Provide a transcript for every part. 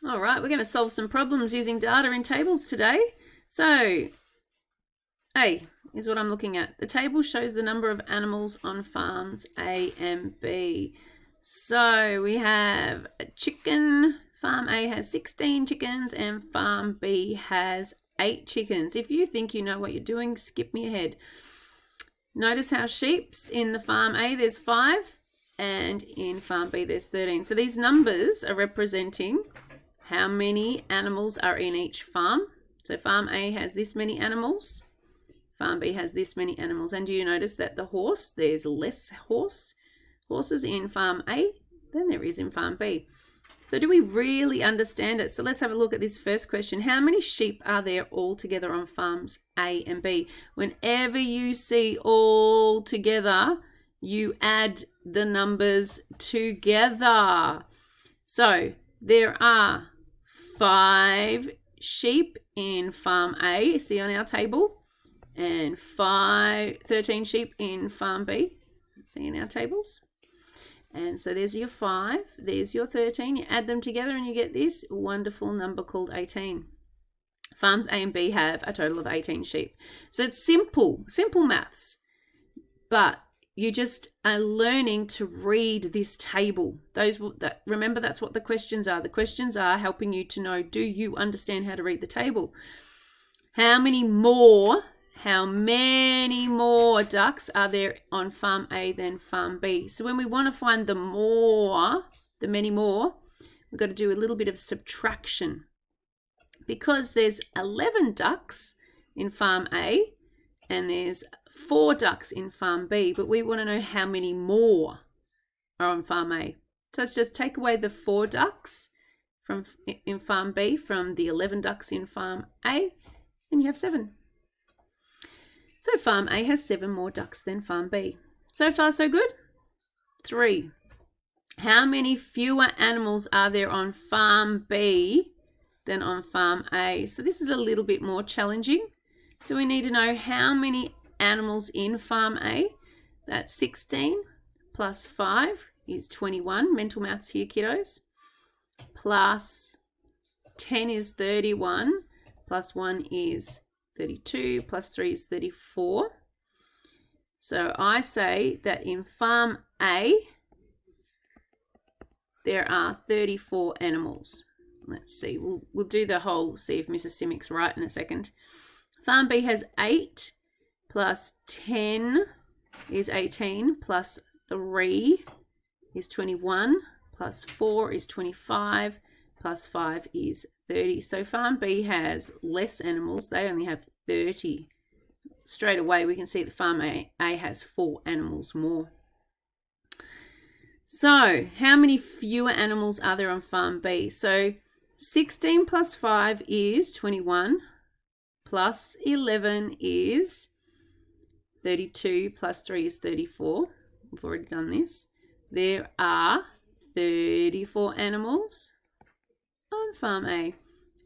All right, we're going to solve some problems using data in tables today. So, A is what I'm looking at. The table shows the number of animals on farms A and B. So we have a chicken. Farm A has 16 chickens and farm B has 8 chickens. If you think you know what you're doing, skip me ahead. Notice how sheep's in the farm A there's 5 and in farm B there's 13. So these numbers are representing how many animals are in each farm. So farm A has this many animals. Farm B has this many animals. And do you notice that the horse, there's less horses in farm A than there is in farm B. So do we really understand it? So let's have a look at this first question. How many sheep are there all together on farms A and B? Whenever you see all together, you add the numbers together. So there are 5 sheep in farm A, see on our table, and 13 sheep in farm B, see in our tables. And so there's your 5, there's your 13. You add them together and you get this wonderful number called 18. Farms A and B have a total of 18 sheep. So it's simple maths. But you just are learning to read this table. Remember, that's what the questions are. The questions are helping you to know, do you understand how to read the table? How many more ducks are there on farm A than farm B? So when we want to find the many more, we've got to do a little bit of subtraction. Because there's 11 ducks in farm A and there's 4 ducks in farm B, but we want to know how many more are on farm A. So let's just take away the 4 ducks in farm B from the 11 ducks in farm A, and you have 7. So farm A has 7 more ducks than farm B. So far, so good? 3. How many fewer animals are there on farm B than on farm A? So this is a little bit more challenging. So we need to know how many animals in farm A. That's 16 plus 5 is 21. Mental maths here, kiddos. Plus 10 is 31. Plus 1 is 32. Plus 3 is 34. So I say that in farm A, there are 34 animals. Let's see. We'll do the whole, see if Mrs. Simick's right in a second. Farm B has 8 plus 10 is 18 plus 3 is 21 plus 4 is 25 plus 5 is 30. So farm B has less animals. They only have 30. Straight away we can see that farm A has 4 animals more. So how many fewer animals are there on farm B? So 16 plus 5 is 21. Plus 11 is 32, plus 3 is 34. We've already done this. There are 34 animals on farm A.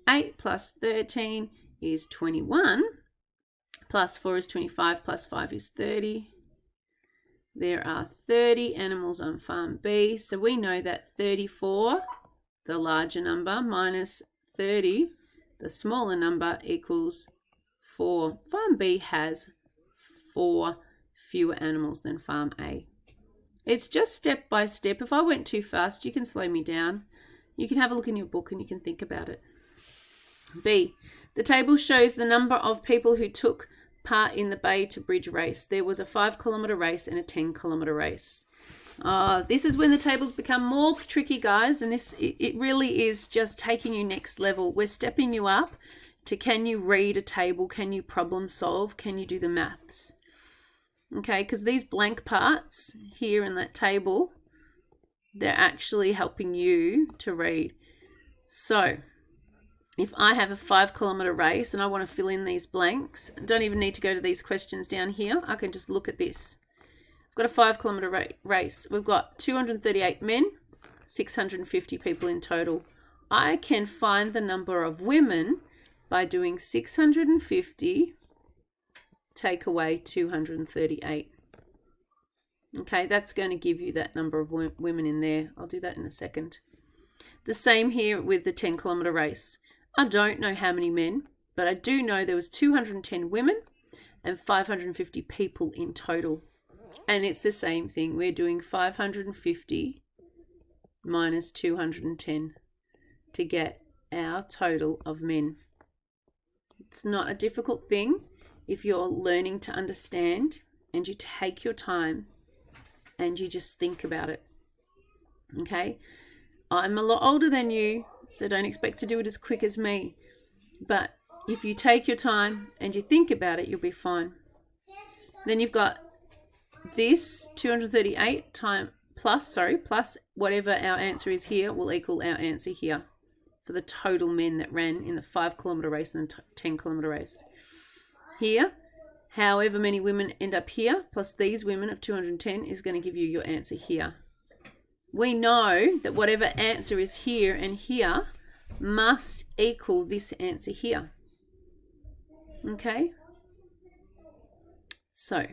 8 plus 13 is 21. Plus 4 is 25, plus 5 is 30. There are 30 animals on farm B. So we know that 34, the larger number, minus 30, the smaller number, equals 4. Farm B has 4 fewer animals than farm A. It's just step by step. If I went too fast, you can slow me down. You can have a look in your book and you can think about it. B, the table shows the number of people who took part in the Bay to Bridge race. There was a 5-kilometre race and a 10-kilometre race. This is when the tables become more tricky, guys, and it really is just taking you next level. We're stepping you up to, can you read a table? Can you problem solve? Can you do the maths? Okay, because these blank parts here in that table, they're actually helping you to read. So if I have a 5-kilometre race and I want to fill in these blanks, I don't even need to go to these questions down here. I can just look at this. I've got a 5-kilometre race. We've got 238 men, 650 people in total. I can find the number of women by doing 650 take away 238. Okay, that's going to give you that number of women in there. I'll do that in a second. The same here with the 10-kilometer race. I don't know how many men, but I do know there was 210 women and 550 people in total. And it's the same thing. We're doing 550 minus 210 to get our total of men. It's not a difficult thing if you're learning to understand and you take your time and you just think about it. Okay? I'm a lot older than you, so don't expect to do it as quick as me. But if you take your time and you think about it, you'll be fine. Then you've got this 238 plus whatever our answer is here will equal our answer here for the total men that ran in the 5-kilometer race and the 10-kilometer race. Here, however many women end up here, plus these women of 210 is going to give you your answer here. We know that whatever answer is here and here must equal this answer here. Okay? So,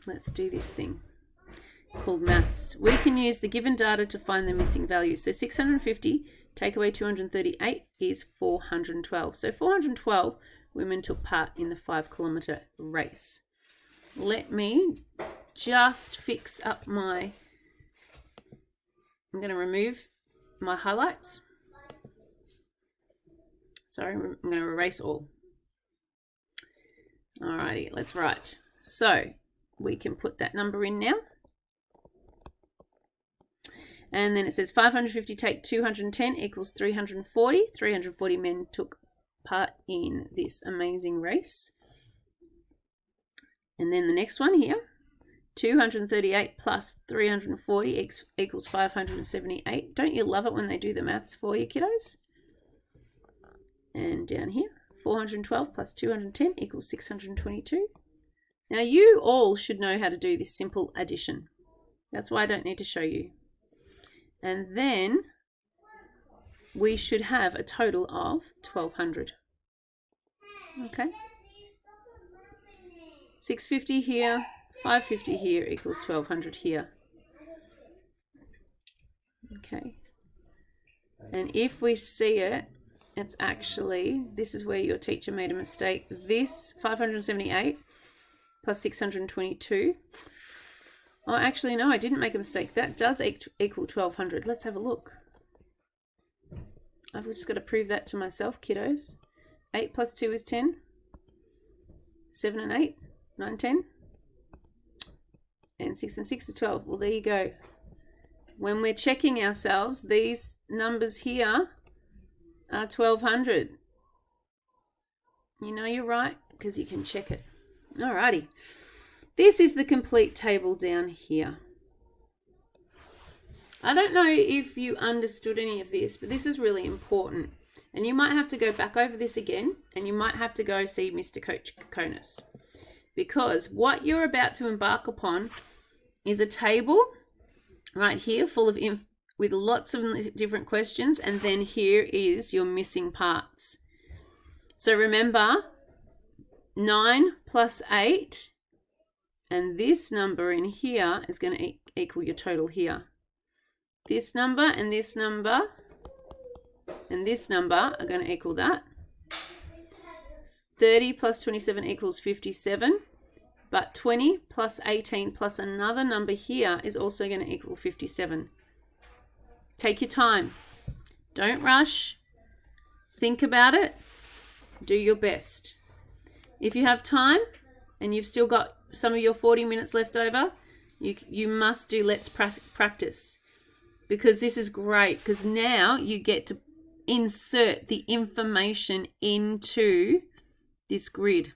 let's do this thing called maths. We can use the given data to find the missing values. So 650 take away 238 is 412. So 412 women took part in the 5-kilometer race. Let me just fix up I'm going to remove my highlights. Sorry, I'm going to erase all. Alrighty, let's write. So we can put that number in now. And then it says 550 take 210 equals 340. 340 men took part in this amazing race. And then the next one here, 238 plus 340 equals 578. Don't you love it when they do the maths for you, kiddos? And down here, 412 plus 210 equals 622. Now you all should know how to do this simple addition. That's why I don't need to show you. And then we should have a total of 1200. Okay. 650 here, 550 here equals 1200 here. Okay. And if we see it, it's actually, this is where your teacher made a mistake. This 578 plus 622. Oh, actually, no, I didn't make a mistake. That does equal 1200. Let's have a look. I've just got to prove that to myself, kiddos. 8 plus 2 is 10. 7 and 8, 9, 10. And 6 and 6 is 12. Well, there you go. When we're checking ourselves, these numbers here are 1200. You know you're right because you can check it. Alrighty. This is the complete table down here. I don't know if you understood any of this, but this is really important. And you might have to go back over this again, and you might have to go see Mr. Coach Kokonis. Because what you're about to embark upon is a table right here full of with lots of different questions, and then here is your missing parts. So remember, 9 plus 8, and this number in here is going to equal your total here. This number and this number and this number are going to equal that. 30 plus 27 equals 57, but 20 plus 18 plus another number here is also going to equal 57. Take your time. Don't rush. Think about it. Do your best. If you have time and you've still got some of your 40 minutes left over, you must do let's practice, because this is great, because now you get to insert the information into this grid.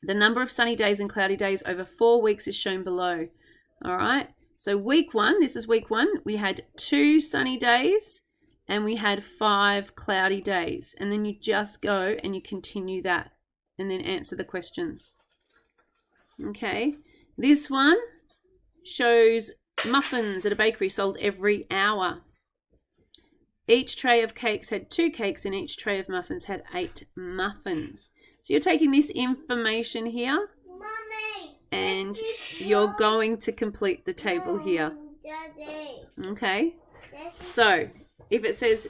The number of sunny days and cloudy days over 4 weeks is shown below. All right. So week 1, this is week 1. We had 2 sunny days and we had 5 cloudy days. And then you just go and you continue that and then answer the questions. Okay. This one shows muffins at a bakery sold every hour. Each tray of cakes had 2 cakes and each tray of muffins had 8 muffins. So you're taking this information here, Mommy, and you're going to complete the table here. Daddy. Okay. So if it says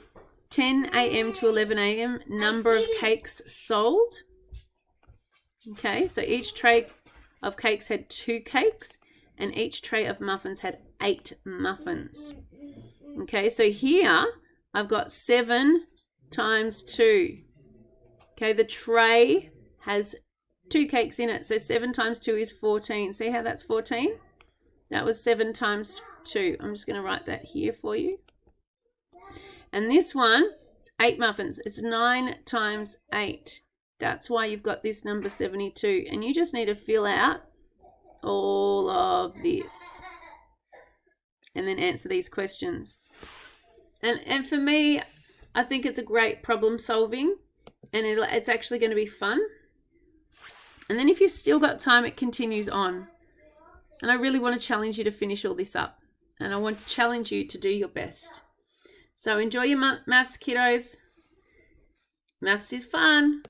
10 a.m. to 11 a.m., number of cakes sold. Okay, so each tray of cakes had 2 cakes, and each tray of muffins had 8 muffins. Okay, so here I've got 7 times 2. Okay, the tray has 2 cakes in it, so 7 times 2 is 14. See how that's 14? That was 7 times 2. I'm just going to write that here for you. And this one, 8 muffins. It's 9 times 8. That's why you've got this number 72. And you just need to fill out all of this and then answer these questions. And for me, I think it's a great problem solving, and it's actually going to be fun. And then if you've still got time, it continues on. And I really want to challenge you to finish all this up. And I want to challenge you to do your best. So enjoy your maths, kiddos. Maths is fun.